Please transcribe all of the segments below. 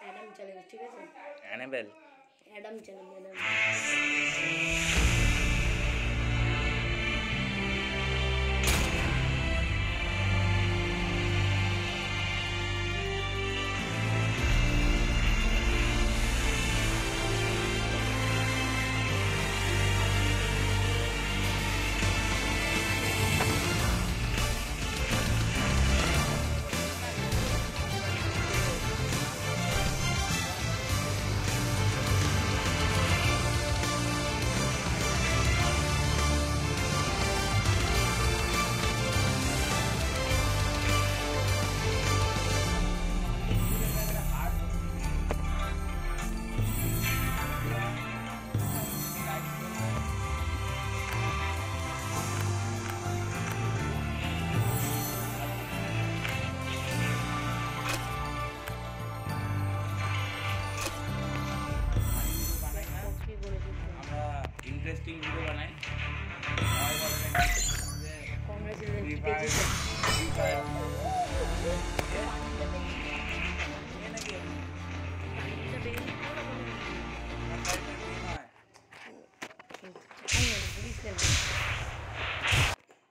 Adam challenge, ঠিক আছে? Annabelle Adam challenge, Adam. Interesting video বানাই।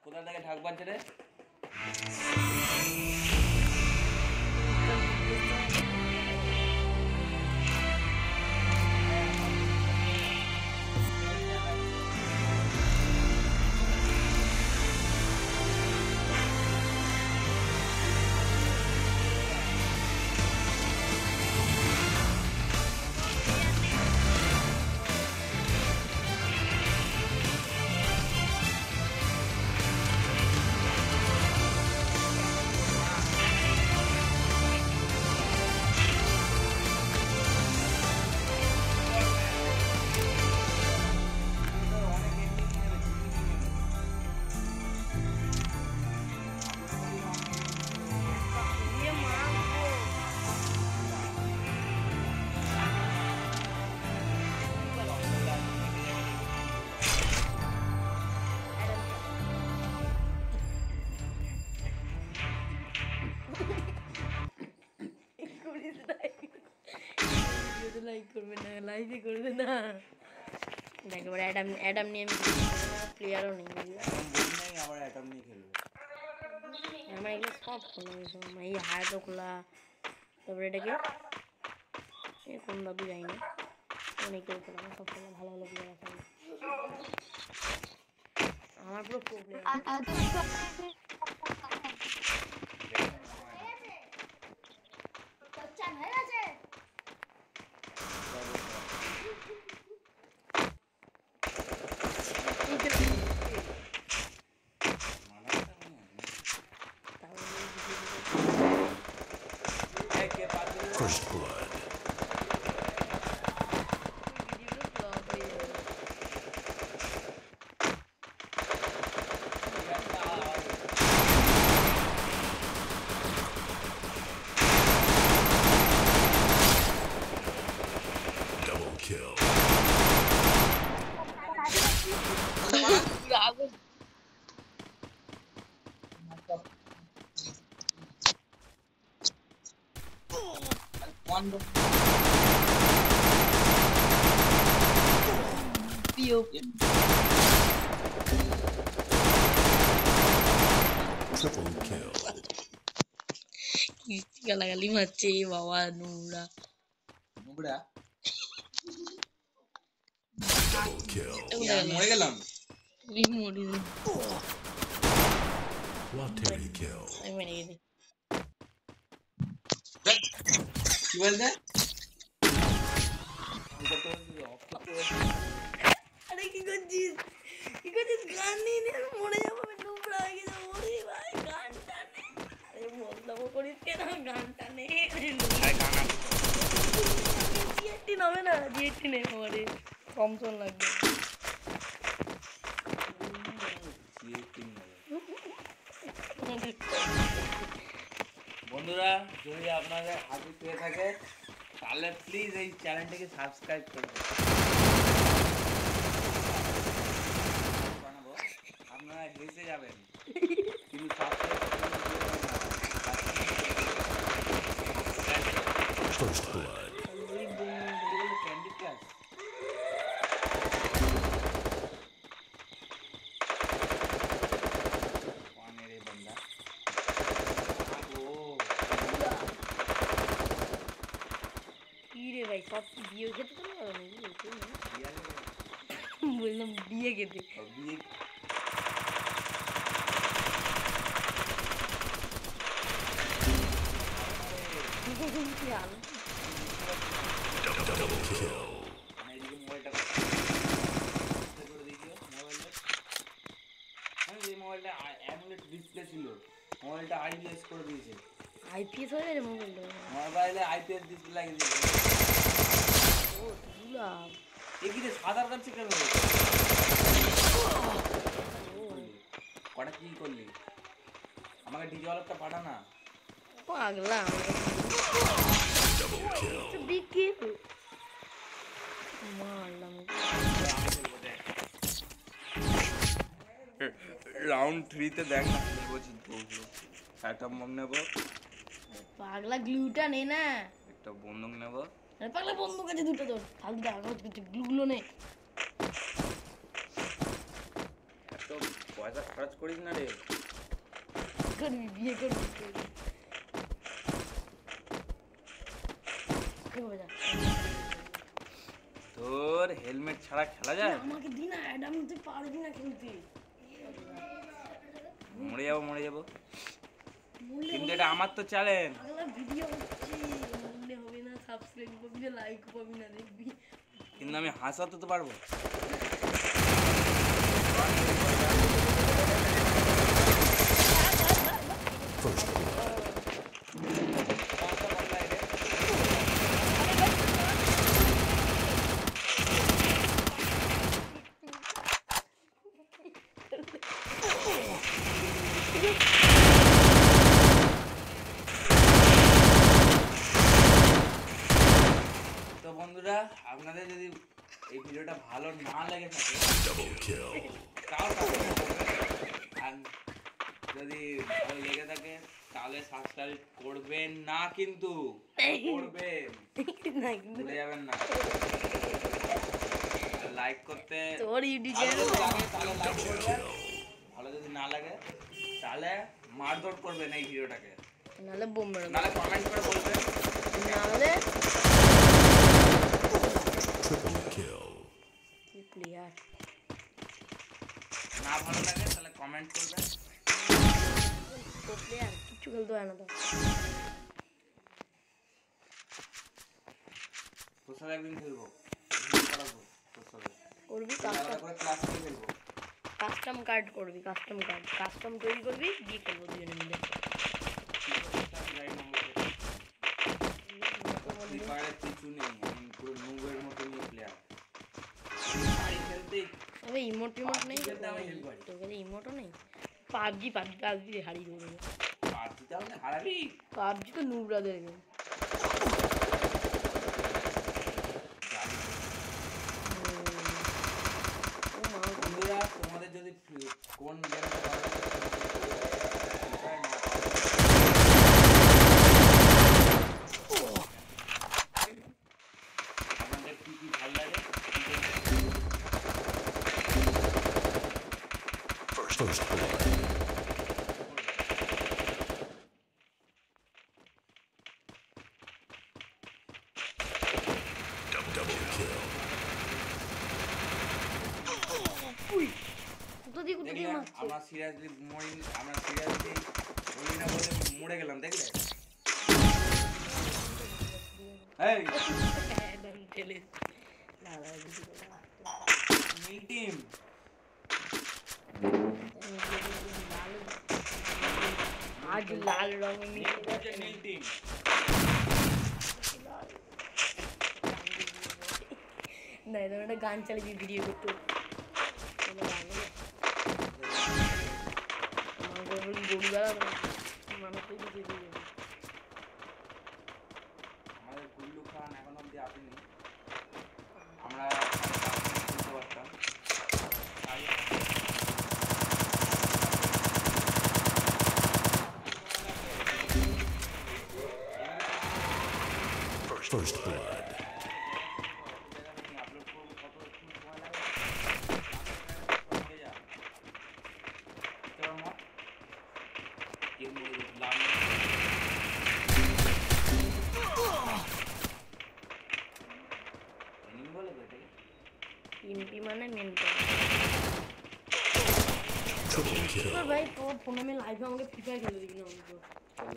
কোথা থেকে ঢাক বাজছে রে? লাইক করবে না, লাইভই করবে না। দেখ এবার অ্যাডাম নিয়ে আমি প্লেয়ারও নেই, আবার অ্যাটম নিয়ে খেলবে। আমার এগুলো সব খোলা হয়েছে, এই হায়াতো খোলা, তারপরে এটাকে কোন দাদু যাই না, অনেকেও খোলা, সব খোলা, ভালো ভালো প্লেয়ার আছে আমার, পুরো problem. First blood. Double kill. Triple kill. গালাগালি মারছে বাবা, নোংরা নোংরা। Double kill. মরে গেলাম। Quadruple kill. আমি মেরে গেছি। কি বলতে? আরে কি করছিস, কি করছিস? গান নিয়ে নিয়ে মরে যাবো, আমি নোংরা হয়ে গেছে। ওরে ভাই গানটা নে, আরে বলদাবো করিস কেন, গানটা নে। জিএটি নামে না, জিএটি নেই আমারে, কমসন লাগবে। বন্ধুরা, যদি আপনাদের হাতে পেয়ে থাকে তাহলে প্লিজ এই চ্যানেলটিকে সাবস্ক্রাইব করুন। আপনারা হেসে যাবেন কিন্তু সাবস্ক্রাইব করতে First blood. ওই বোম এগুলো ক্যান্ডি ক্রাশ পানের এই বান্দা ও কি রে ভাই সব কি বিয়ে খেতে চলে গেল নাকি বিয়ালে বললাম বিয়ে খেতে বিয়ে কি আলো Double kill. মানে এদিকে মোবাইলটা করে দিয়েছিল মোবাইলটা মানে যে মোবাইলটা অ্যামুলেট ডিসপ্লে ছিল মোবাইলটা আইপিএস করে দিয়েছে আইপিএস হয়ে গেছে মোবাইলটা মোবাইলে আইপিএস ডিসপ্লে লাগিয়ে দিয়েছে ও দুলাভ এদিকে সাদার কাছে কেন কটা কি করলি আমাকে ডিজলটা পাঠা না পাগলা Double kill. বিকি মারলাম রাউন্ড 3 তে দেখ না কি বলছিস বলবো একটা মম নেব পাগলা গ্লুটা নে না একটা বন্দুক নেব আরে পাগলা বন্ধু কাছে দুটো তোর ফালতু কাগজ কিছু গ্লুগুলো নে এত পয়সা খরচ করিস না রে করবি বিয়ে করবি তোর হেলমেট ছাড়া খেলা যায় আমাকে দিনা অ্যাডাম তুই পারবি না খেলতে মরে যাবো কিন্তু এটা আমার তো চ্যালেঞ্জ পাগলা ভিডিও হচ্ছে মূল্যে হবে না সাবস্ক্রাইব পাবি না লাইক পাবি না দেখবি কিন্তু আমি হাসাতে তো পারবো First blood. তো বন্ধুরা আপনাদের যদি এই ভিডিওটা ভালো না লেগে থাকে Double kill. তাও আর যদি ভালো লেগে থাকে তাহলে সাবস্ক্রাইব করবেন না কিন্তু করবেন না কিন্তু ভুলে যাবেন না লাইক করতে তোর ইউটিউব ভালো চ্যানেল যদি লাগে তাহলে লাইক করবেন ভালো যদি না লাগে তাহলে মারধর করবেন এই ভিডিওটাকে নালে বোম মেরে নাহলে কমেন্ট করে বলবেন নালে Triple kill. কি প্লেয়ার না ভালো লাগে তাহলে কমেন্ট করবেন তো প্লেয়ার কিছু খেলতে হয় না তো তোর সাথে একদিন খেলবো ভিডিও করাবো তোর সাথে করবি আলাদা করে ক্লাস করে খেলবো কাস্টম কার্ড করবি কাস্টম তৈরি করবি দিয়ে খেলবো দুজনে মিলে ফ্রি ফায়ারের কিছু নেই আমি পুরো নুবের মতো নিয়ে প্লেয়ার বাড়ি খেলতে তবে ইমোট নেই খেলতে আমি হেল্প করি তোর কাছে ইমোটও নেই পাবজি হারিয়ে দেবো পাবজি তাহলে হারাবি পাবজি তো নুবরাদের গেম বন্ধুরা তোমাদের যদি কোন গেমটা ভালো লাগে আপনাদের কি কি ভালো লাগে First blood. Double kill. কোথা দিয়ে দেখলে মারছে আমরা সিরিয়াসলি মরি না বলে মরে গেলাম দেখলে এই একদম ঠেলে দাদা নীল টিম আজ লাল রঙ নীল টিম না এরকম একটা গান চালিয়ে ভিডিও করতো গরু বেড়া মানুষ আমাদের গুল্লু খান এখন অব্দি আসেনি আমরা বুঝতে পারতাম First blood. আপলোড করবো কত সময় লাগে বলে তো এটাকে এমপি মানে মেনপি Triple kill. ভাই তোর ফোন আমি লাইভে আমাকে ফ্রি ফায়ার খেলে দিবি না অন্তত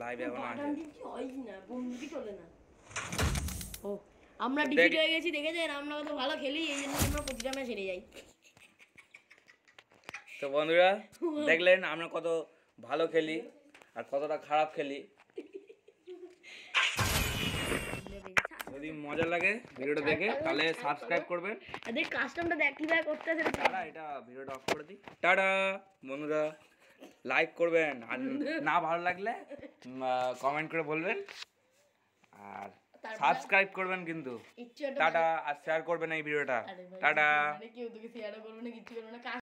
লাইভ এখন বাটান আছে দিচ্ছি হয়ই না বন্ধুকি চলে না ও আমরা দেখ- ডিফিট হয়ে গেছি দেখেছেন আমরা কত ভালো খেলি এই জন্য আমরা প্রতিটা ম্যাচ হেরে যাই তো বন্ধুরা দেখলেন আমরা কত ভালো খেলি আর কতটা খারাপ খেলি যদি মজা লাগে ভিডিওটা দেখে তাহলে সাবস্ক্রাইব করবেন দেখ কাস্টমটা দেখ কিভাবে করতে আছে টাটা এটা ভিডিওটা অফ করে দিই টাটা বন্ধুরা লাইক করবেন আর না ভালো লাগলে কমেন্ট করে বলবেন আর সাবস্ক্রাইব করবেন কিন্তু ইচ্ছে টাটা আর শেয়ার করবেন এই ভিডিওটা আরে ভাই টাটা কেউ তোকে শেয়ারও করবে না কিছু করবে না